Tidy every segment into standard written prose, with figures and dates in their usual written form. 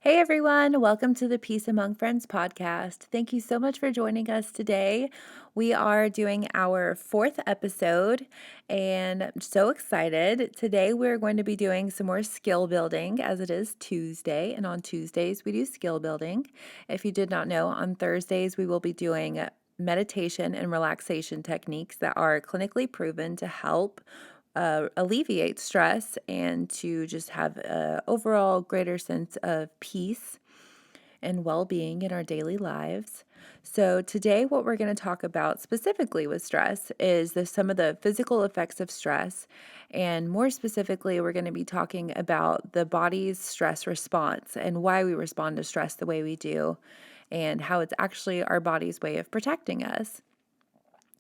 Hey everyone, welcome to the Peace Among Friends podcast. Thank you so much for joining us today. We are doing our fourth episode and I'm so excited. Today we're going to be doing some more skill building as it is Tuesday, and on Tuesdays we do skill building. If you did not know, on Thursdays we will be doing meditation and relaxation techniques that are clinically proven to help alleviate stress and to just have an overall greater sense of peace and well-being in our daily lives. So today what we're going to talk about specifically with stress is some of the physical effects of stress, and more specifically we're going to be talking about the body's stress response and why we respond to stress the way we do and how it's actually our body's way of protecting us.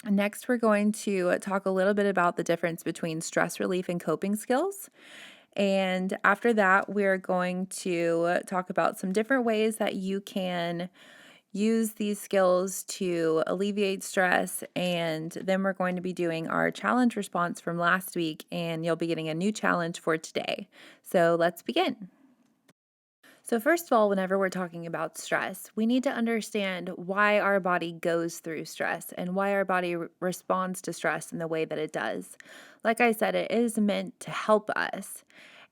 Next, we're going to talk a little bit about the difference between stress relief and coping skills. And after that, we're going to talk about some different ways that you can use these skills to alleviate stress. And then we're going to be doing our challenge response from last week, and you'll be getting a new challenge for today. So let's begin. So, first of all, whenever we're talking about stress, we need to understand why our body goes through stress and why our body responds to stress in the way that it does. Like I said, it is meant to help us.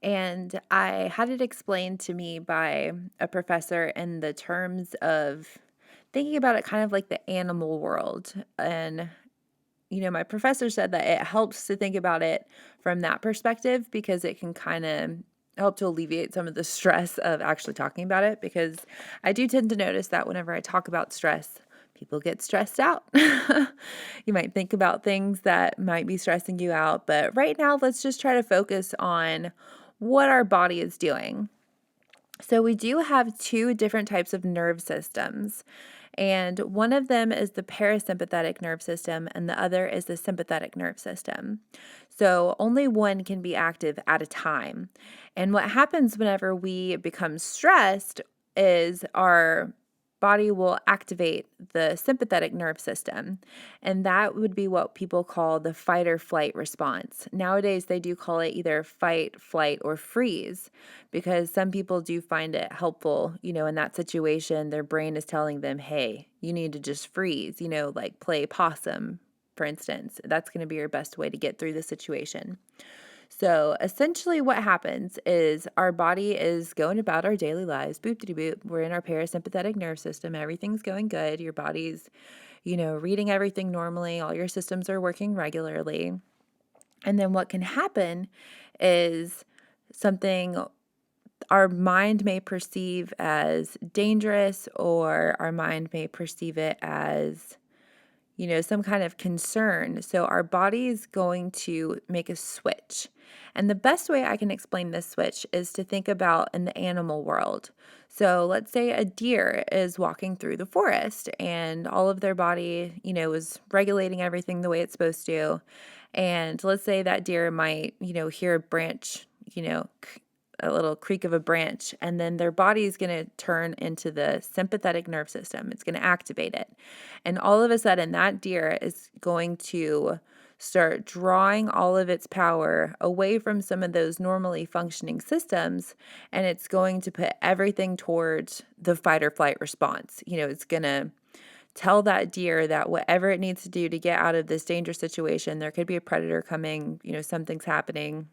And I had it explained to me by a professor in the terms of thinking about it kind of like the animal world. And my professor said that it helps to think about it from that perspective because it can kind of help to alleviate some of the stress of actually talking about it. Because I do tend to notice that whenever I talk about stress, people get stressed out. You might think about things that might be stressing you out, but right now, let's just try to focus on what our body is doing. So, we do have two different types of nerve systems, and one of them is the parasympathetic nerve system, and the other is the sympathetic nerve system. So, only one can be active at a time. And what happens whenever we become stressed is our body will activate the sympathetic nerve system, and that would be what people call the fight or flight response. Nowadays, they do call it either fight, flight, or freeze because some people do find it helpful, in that situation, their brain is telling them, hey, you need to just freeze, like play possum, for instance. That's going to be your best way to get through the situation. So essentially what happens is our body is going about our daily lives, boop-de-doop. We're in our parasympathetic nerve system. Everything's going good. Your body's, reading everything normally. All your systems are working regularly. And then what can happen is something our mind may perceive as dangerous, or our mind may perceive it as some kind of concern. So our body is going to make a switch. And the best way I can explain this switch is to think about in the animal world. So let's say a deer is walking through the forest and all of their body, is regulating everything the way it's supposed to. And let's say that deer might, hear a branch, a little creak of a branch, and then their body is going to turn into the sympathetic nerve system. It's going to activate it. And all of a sudden, that deer is going to start drawing all of its power away from some of those normally functioning systems, and it's going to put everything towards the fight or flight response. It's going to tell that deer that whatever it needs to do to get out of this dangerous situation, there could be a predator coming, something's happening,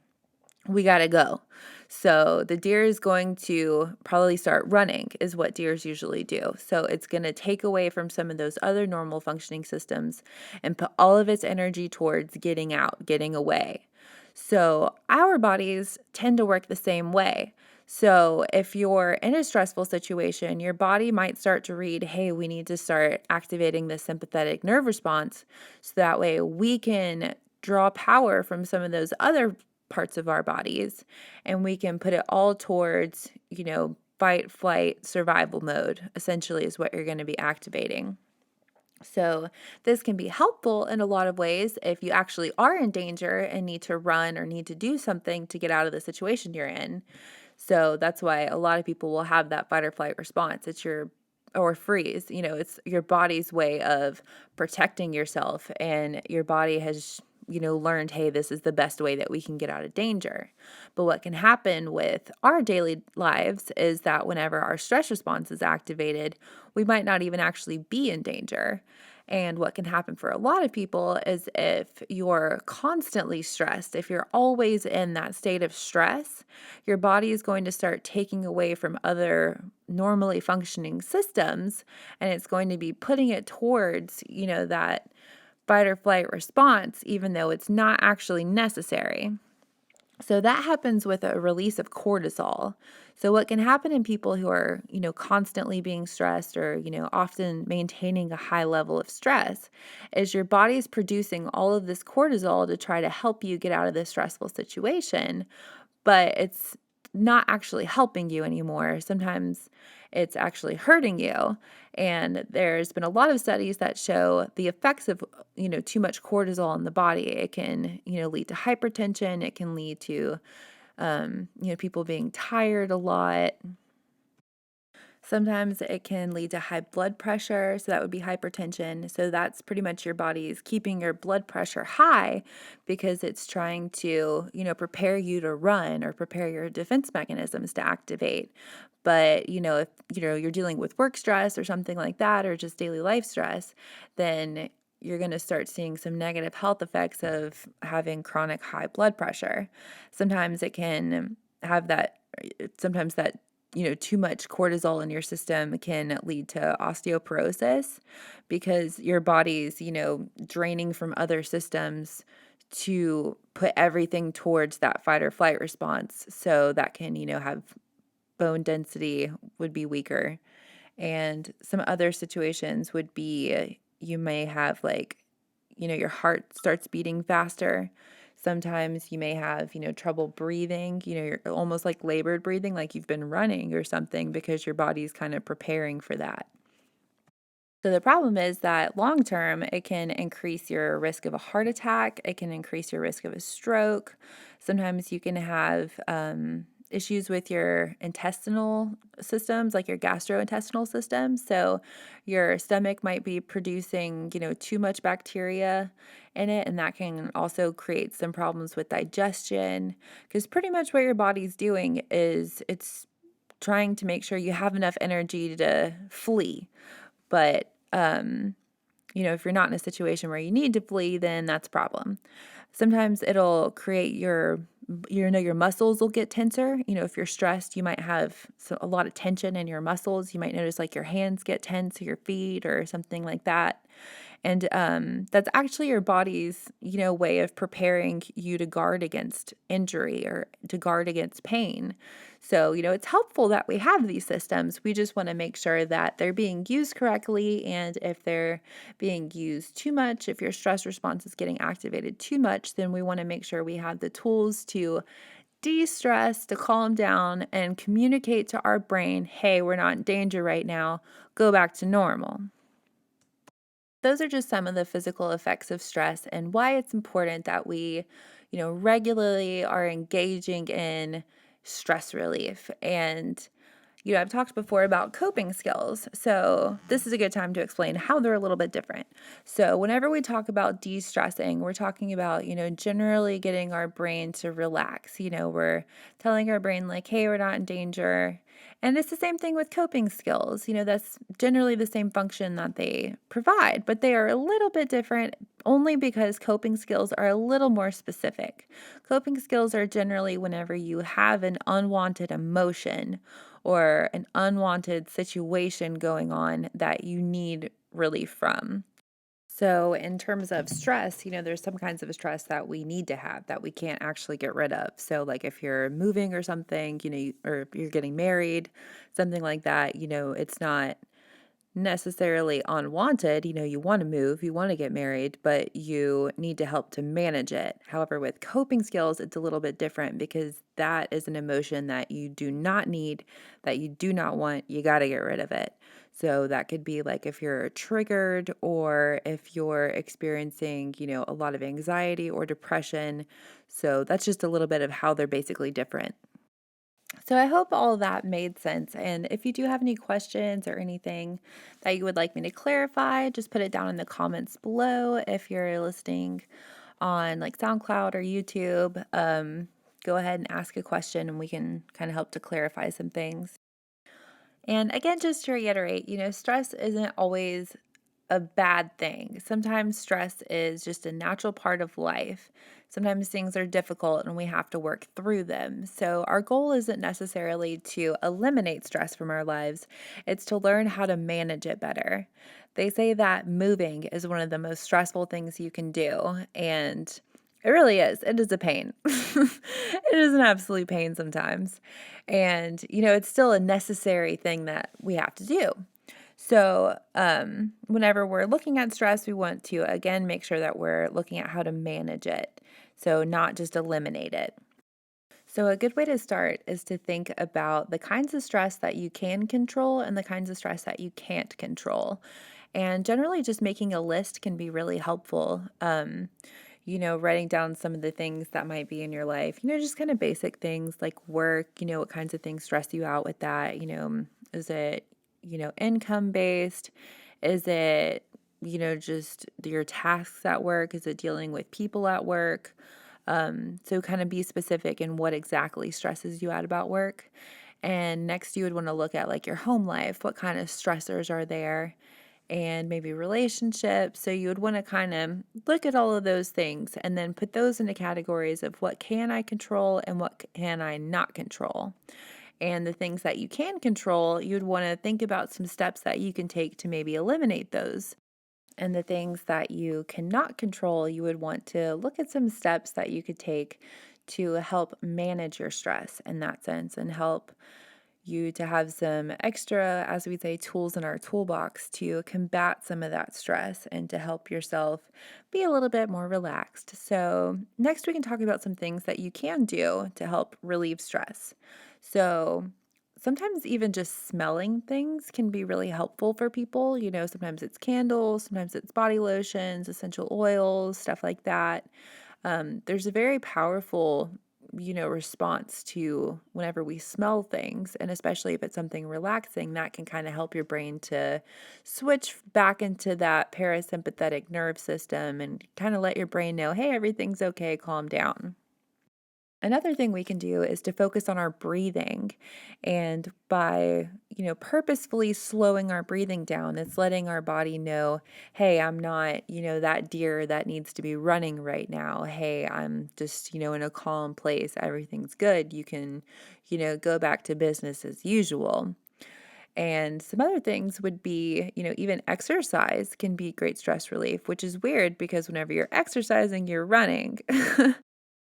we got to go. So the deer is going to probably start running, is what deers usually do. So it's going to take away from some of those other normal functioning systems and put all of its energy towards getting out, getting away. So our bodies tend to work the same way. So if you're in a stressful situation, your body might start to read, hey, we need to start activating the sympathetic nerve response so that way we can draw power from some of those other parts of our bodies, and we can put it all towards, fight, flight, survival mode, essentially is what you're going to be activating. So this can be helpful in a lot of ways if you actually are in danger and need to run or need to do something to get out of the situation you're in. So that's why a lot of people will have that fight or flight response. Or freeze, it's your body's way of protecting yourself, and your body has learned, hey, this is the best way that we can get out of danger. But what can happen with our daily lives is that whenever our stress response is activated, we might not even actually be in danger. And what can happen for a lot of people is if you're constantly stressed, if you're always in that state of stress, your body is going to start taking away from other normally functioning systems, and it's going to be putting it towards, that fight or flight response, even though it's not actually necessary. So that happens with a release of cortisol. So what can happen in people who are, constantly being stressed or, often maintaining a high level of stress is your body's producing all of this cortisol to try to help you get out of this stressful situation, but it's not actually helping you anymore. Sometimes it's actually hurting you. And there's been a lot of studies that show the effects of, too much cortisol in the body. It can, lead to hypertension. It can lead to, people being tired a lot. Sometimes it can lead to high blood pressure, so that would be hypertension. So that's pretty much your body's keeping your blood pressure high because it's trying to, prepare you to run or prepare your defense mechanisms to activate. But, if, you're dealing with work stress or something like that, or just daily life stress, then you're going to start seeing some negative health effects of having chronic high blood pressure. Sometimes it can have that, sometimes that too much cortisol in your system can lead to osteoporosis because your body's, draining from other systems to put everything towards that fight or flight response. So that can, have bone density would be weaker. And some other situations would be you may have like, your heart starts beating faster. Sometimes you may have, trouble breathing, you're almost like labored breathing, like you've been running or something because your body's kind of preparing for that. So the problem is that long term, it can increase your risk of a heart attack. It can increase your risk of a stroke. Sometimes you can have issues with your intestinal systems, like your gastrointestinal system. So your stomach might be producing, too much bacteria in it, and that can also create some problems with digestion. Because pretty much what your body's doing is it's trying to make sure you have enough energy to flee. But, if you're not in a situation where you need to flee, then that's a problem. Sometimes it'll create your muscles will get tenser. If you're stressed, you might have a lot of tension in your muscles. You might notice like your hands get tense or your feet or something like that. And that's actually your body's, way of preparing you to guard against injury or to guard against pain. So, it's helpful that we have these systems. We just want to make sure that they're being used correctly. And if they're being used too much, if your stress response is getting activated too much, then we want to make sure we have the tools to de-stress, to calm down, and communicate to our brain, hey, we're not in danger right now. Go back to normal. Those are just some of the physical effects of stress and why it's important that we, regularly are engaging in stress relief. And I've talked before about coping skills. So this is a good time to explain how they're a little bit different. So whenever we talk about de-stressing, we're talking about, generally getting our brain to relax. We're telling our brain like, hey, we're not in danger. And it's the same thing with coping skills. That's generally the same function that they provide, but they are a little bit different only because coping skills are a little more specific. Coping skills are generally whenever you have an unwanted emotion or an unwanted situation going on that you need relief from. So, in terms of stress, there's some kinds of stress that we need to have that we can't actually get rid of. So, like if you're moving or something, or if you're getting married, something like that, it's not necessarily unwanted. You want to move, you want to get married, but you need to help to manage it. However, with coping skills, it's a little bit different because that is an emotion that you do not need, that you do not want. You got to get rid of it. So that could be like if you're triggered or if you're experiencing, a lot of anxiety or depression. So that's just a little bit of how they're basically different. So I hope all of that made sense. And if you do have any questions or anything that you would like me to clarify, just put it down in the comments below if you're listening on like SoundCloud or YouTube, go ahead and ask a question and we can kind of help to clarify some things. And again, just to reiterate, stress isn't always a bad thing. Sometimes stress is just a natural part of life. Sometimes things are difficult and we have to work through them. So, our goal isn't necessarily to eliminate stress from our lives, it's to learn how to manage it better. They say that moving is one of the most stressful things you can do. And it really is. It is a pain. It is an absolute pain sometimes. And, it's still a necessary thing that we have to do. So, whenever we're looking at stress, we want to again make sure that we're looking at how to manage it. So, not just eliminate it. So, a good way to start is to think about the kinds of stress that you can control and the kinds of stress that you can't control. And generally, just making a list can be really helpful. Writing down some of the things that might be in your life, just kind of basic things like work, what kinds of things stress you out with that. Is it, income based? Is it, just your tasks at work? Is it dealing with people at work? So kind of be specific in what exactly stresses you out about work. And next, you would want to look at like your home life. What kind of stressors are there? And maybe relationships. So you would want to kind of look at all of those things and then put those into categories of what can I control and what can I not control. And the things that you can control, you'd want to think about some steps that you can take to maybe eliminate those. And the things that you cannot control, you would want to look at some steps that you could take to help manage your stress in that sense and help you to have some extra, as we say, tools in our toolbox to combat some of that stress and to help yourself be a little bit more relaxed. So, next, we can talk about some things that you can do to help relieve stress. So, sometimes even just smelling things can be really helpful for people. Sometimes it's candles, sometimes it's body lotions, essential oils, stuff like that. There's a very powerful, response to whenever we smell things, and especially if it's something relaxing, that can kind of help your brain to switch back into that parasympathetic nerve system and kind of let your brain know, hey, everything's okay, calm down. Another thing we can do is to focus on our breathing. And by, purposefully slowing our breathing down, it's letting our body know, hey, I'm not, that deer that needs to be running right now. Hey, I'm just, in a calm place. Everything's good. You can, go back to business as usual. And some other things would be, even exercise can be great stress relief, which is weird because whenever you're exercising, you're running.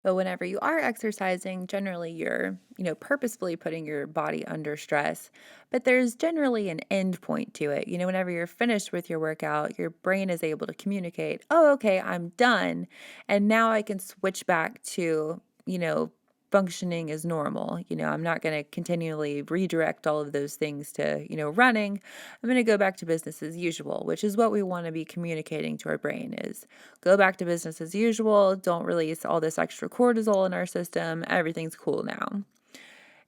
But whenever you are exercising, generally you're, purposefully putting your body under stress. But there's generally an end point to it. Whenever you're finished with your workout, your brain is able to communicate, oh, okay, I'm done. And now I can switch back to, functioning as normal. I'm not going to continually redirect all of those things to, running. I'm going to go back to business as usual, which is what we want to be communicating to our brain is go back to business as usual. Don't release all this extra cortisol in our system. Everything's cool now.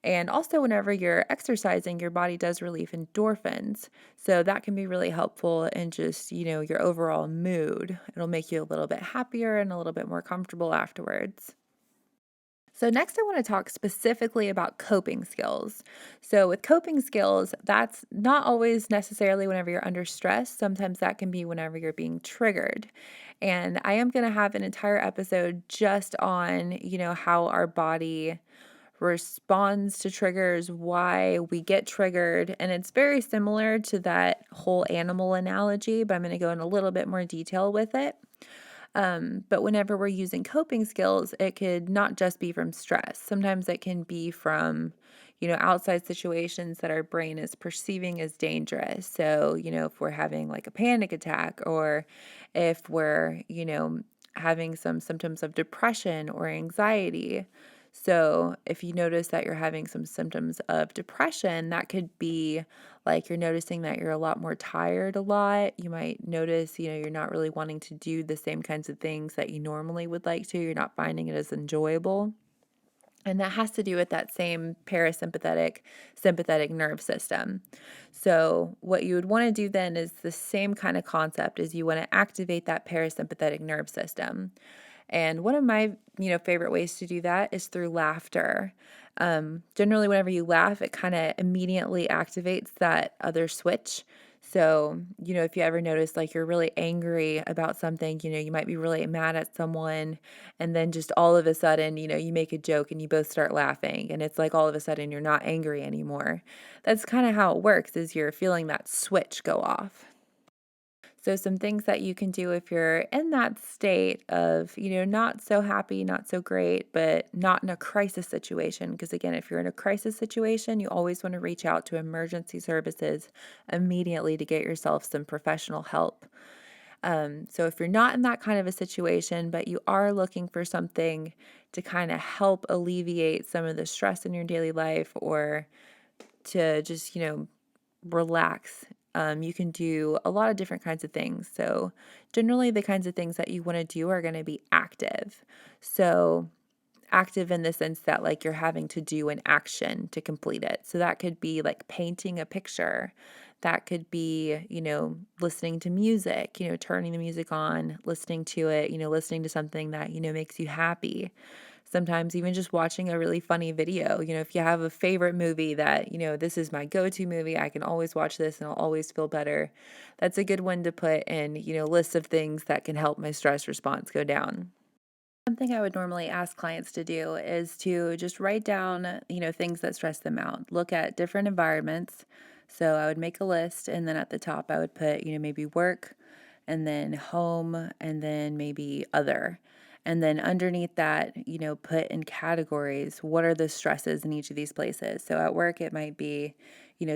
And also, whenever you're exercising, your body does release endorphins. So that can be really helpful in just, your overall mood. It'll make you a little bit happier and a little bit more comfortable afterwards. So, next, I want to talk specifically about coping skills. So, with coping skills, that's not always necessarily whenever you're under stress. Sometimes that can be whenever you're being triggered. And I am going to have an entire episode just on, how our body responds to triggers, why we get triggered. And it's very similar to that whole animal analogy, but I'm going to go in a little bit more detail with it. But whenever we're using coping skills, it could not just be from stress. Sometimes it can be from, outside situations that our brain is perceiving as dangerous. So, if we're having like a panic attack or if we're, having some symptoms of depression or anxiety. So, if you notice that you're having some symptoms of depression, that could be like you're noticing that you're a lot more tired a lot. You might notice, you're not really wanting to do the same kinds of things that you normally would like to. You're not finding it as enjoyable. And that has to do with that same parasympathetic, sympathetic nerve system. So, what you would want to do then is the same kind of concept is you want to activate that parasympathetic nerve system. And one of my, favorite ways to do that is through laughter. Generally, whenever you laugh, it kind of immediately activates that other switch. So, if you ever notice like you're really angry about something, you might be really mad at someone, and then just all of a sudden, you make a joke and you both start laughing, and it's like all of a sudden you're not angry anymore. That's kind of how it works, is you're feeling that switch go off. So, some things that you can do if you're in that state of, not so happy, not so great, but not in a crisis situation. Because again, if you're in a crisis situation, you always want to reach out to emergency services immediately to get yourself some professional help. So, if you're not in that kind of a situation, but you are looking for something to kind of help alleviate some of the stress in your daily life, or to just, relax. You can do a lot of different kinds of things. So, generally, the kinds of things that you want to do are going to be active. So, active in the sense that, like, you're having to do an action to complete it. So, that could be like painting a picture. That could be, listening to music, turning the music on, listening to it, listening to something that, makes you happy. Sometimes even just watching a really funny video. If you have a favorite movie that, this is my go-to movie, I can always watch this and I'll always feel better. That's a good one to put in, lists of things that can help my stress response go down. Something I would normally ask clients to do is to just write down, things that stress them out. Look at different environments. So I would make a list, and then at the top I would put, maybe work, and then home, and then maybe other. And then underneath that, put in categories, what are the stresses in each of these places? So at work, it might be,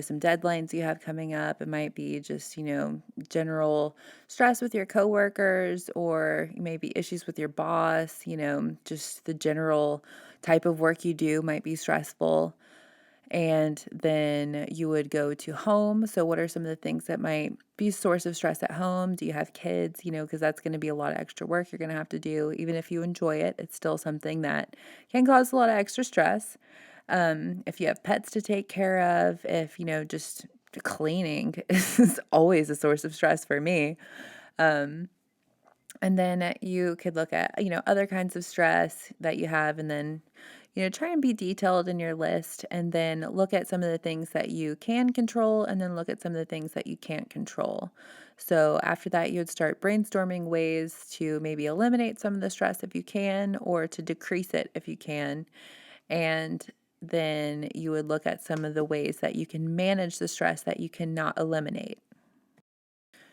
some deadlines you have coming up. It might be just, general stress with your coworkers, or maybe issues with your boss, just the general type of work you do might be stressful. And then you would go to home. So, what are some of the things that might be a source of stress at home? Do you have kids? Because that's going to be a lot of extra work you're going to have to do. Even if you enjoy it, it's still something that can cause a lot of extra stress. If you have pets to take care of, if, just cleaning is always a source of stress for me. Um, and then you could look at, other kinds of stress that you have, and then, try and be detailed in your list, and then look at some of the things that you can control, and then look at some of the things that you can't control. So after that, you would start brainstorming ways to maybe eliminate some of the stress if you can, or to decrease it if you can. And then you would look at some of the ways that you can manage the stress that you cannot eliminate.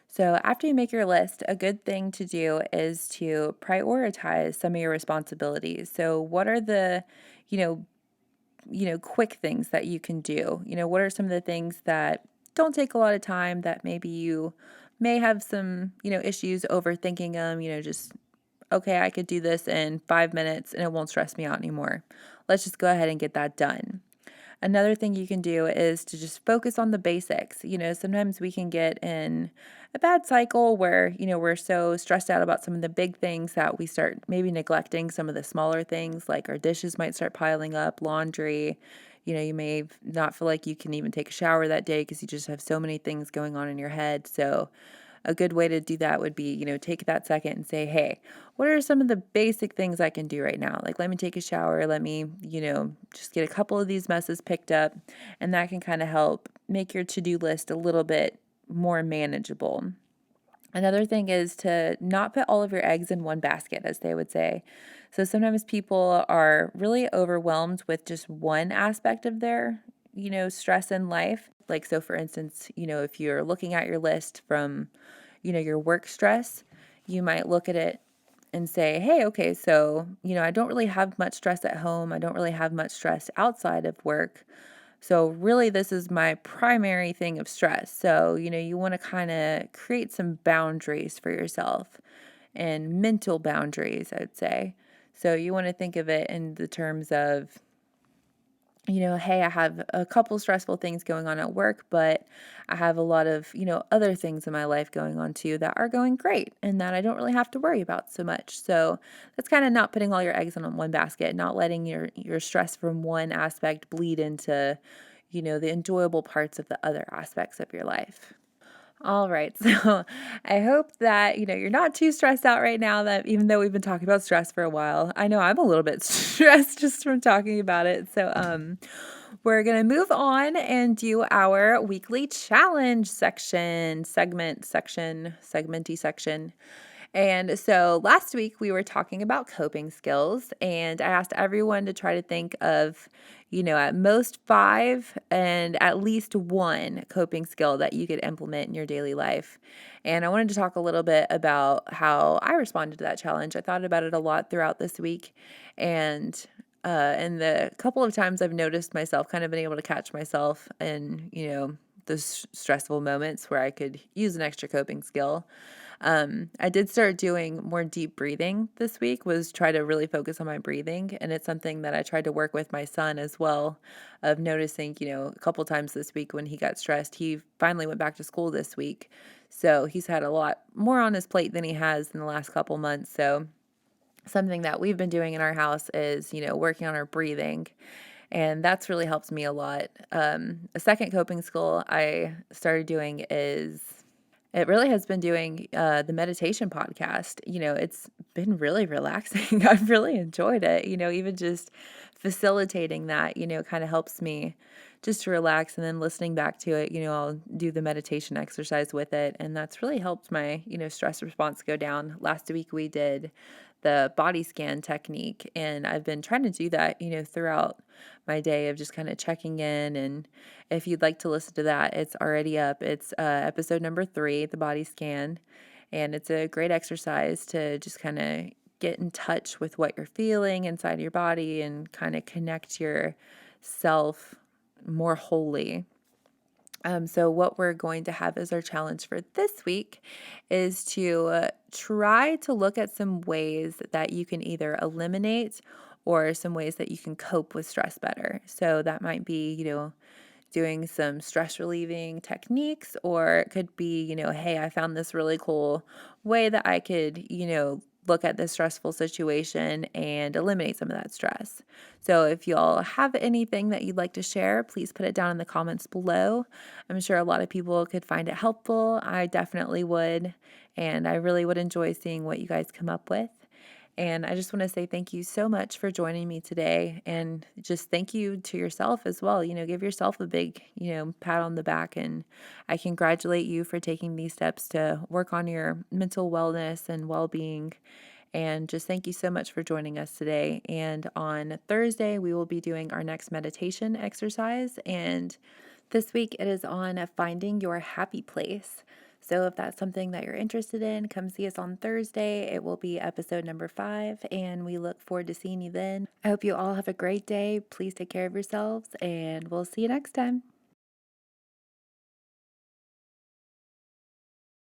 So, after you make your list, a good thing to do is to prioritize some of your responsibilities. So, what are the, you know, quick things that you can do? What are some of the things that don't take a lot of time, that maybe you may have some, issues overthinking them, just okay, I could do this in 5 minutes and it won't stress me out anymore. Let's just go ahead and get that done. Another thing you can do is to just focus on the basics. Sometimes we can get in a bad cycle where, we're so stressed out about some of the big things that we start maybe neglecting some of the smaller things, like our dishes might start piling up, laundry. You may not feel like you can even take a shower that day because you just have so many things going on in your head. So, a good way to do that would be, take that second and say, hey, what are some of the basic things I can do right now? Like, let me take a shower. Let me, just get a couple of these messes picked up. And that can kind of help make your to-do list a little bit more manageable. Another thing is to not put all of your eggs in one basket, as they would say. So sometimes people are really overwhelmed with just one aspect of their, stress in life. Like, so for instance, if you're looking at your list from, your work stress, you might look at it and say, hey, okay, so, I don't really have much stress at home. I don't really have much stress outside of work. So, really, this is my primary thing of stress. So, you want to kind of create some boundaries for yourself, and mental boundaries, I'd say. So, you want to think of it in the terms of, hey, I have a couple stressful things going on at work, but I have a lot of, other things in my life going on too that are going great and that I don't really have to worry about so much. So that's kind of not putting all your eggs in one basket, not letting your stress from one aspect bleed into, the enjoyable parts of the other aspects of your life. All right. So I hope that, you're not too stressed out right now that even though we've been talking about stress for a while, I know I'm a little bit stressed just from talking about it. So we're going to move on and do our weekly challenge segmenty section. And so last week we were talking about coping skills, and I asked everyone to try to think of, at most 5 and at least one coping skill that you could implement in your daily life. And I wanted to talk a little bit about how I responded to that challenge. I thought about it a lot throughout this week, and the couple of times I've noticed myself kind of been able to catch myself in, those stressful moments where I could use an extra coping skill. I did start doing more deep breathing this week, was try to really focus on my breathing. And it's something that I tried to work with my son as well, of noticing, a couple times this week when he got stressed. He finally went back to school this week. So he's had a lot more on his plate than he has in the last couple months. So something that we've been doing in our house is, working on our breathing. And that's really helped me a lot. A second coping skill I started doing is it really has been doing the meditation podcast. It's been really relaxing. I've really enjoyed it. Even just facilitating that, kind of helps me just to relax. And then listening back to it, I'll do the meditation exercise with it. And that's really helped my, stress response go down. Last week we did the body scan technique, and I've been trying to do that, throughout my day of just kind of checking in. And if you'd like to listen to that, it's already up. It's episode number 3, the body scan. And it's a great exercise to just kind of get in touch with what you're feeling inside your body and kind of connect yourself more wholly. So what we're going to have as our challenge for this week is to try to look at some ways that you can either eliminate or some ways that you can cope with stress better. So that might be, doing some stress relieving techniques, or it could be, hey, I found this really cool way that I could, look at this stressful situation and eliminate some of that stress. So if y'all have anything that you'd like to share, please put it down in the comments below. I'm sure a lot of people could find it helpful. I definitely would. And I really would enjoy seeing what you guys come up with. And I just want to say thank you so much for joining me today. And just thank you to yourself as well. Give yourself a big, pat on the back. And I congratulate you for taking these steps to work on your mental wellness and well being. And just thank you so much for joining us today. And on Thursday, we will be doing our next meditation exercise. And this week it is on finding your happy place. So if that's something that you're interested in, come see us on Thursday. It will be episode number 5, and we look forward to seeing you then. I hope you all have a great day. Please take care of yourselves, and we'll see you next time.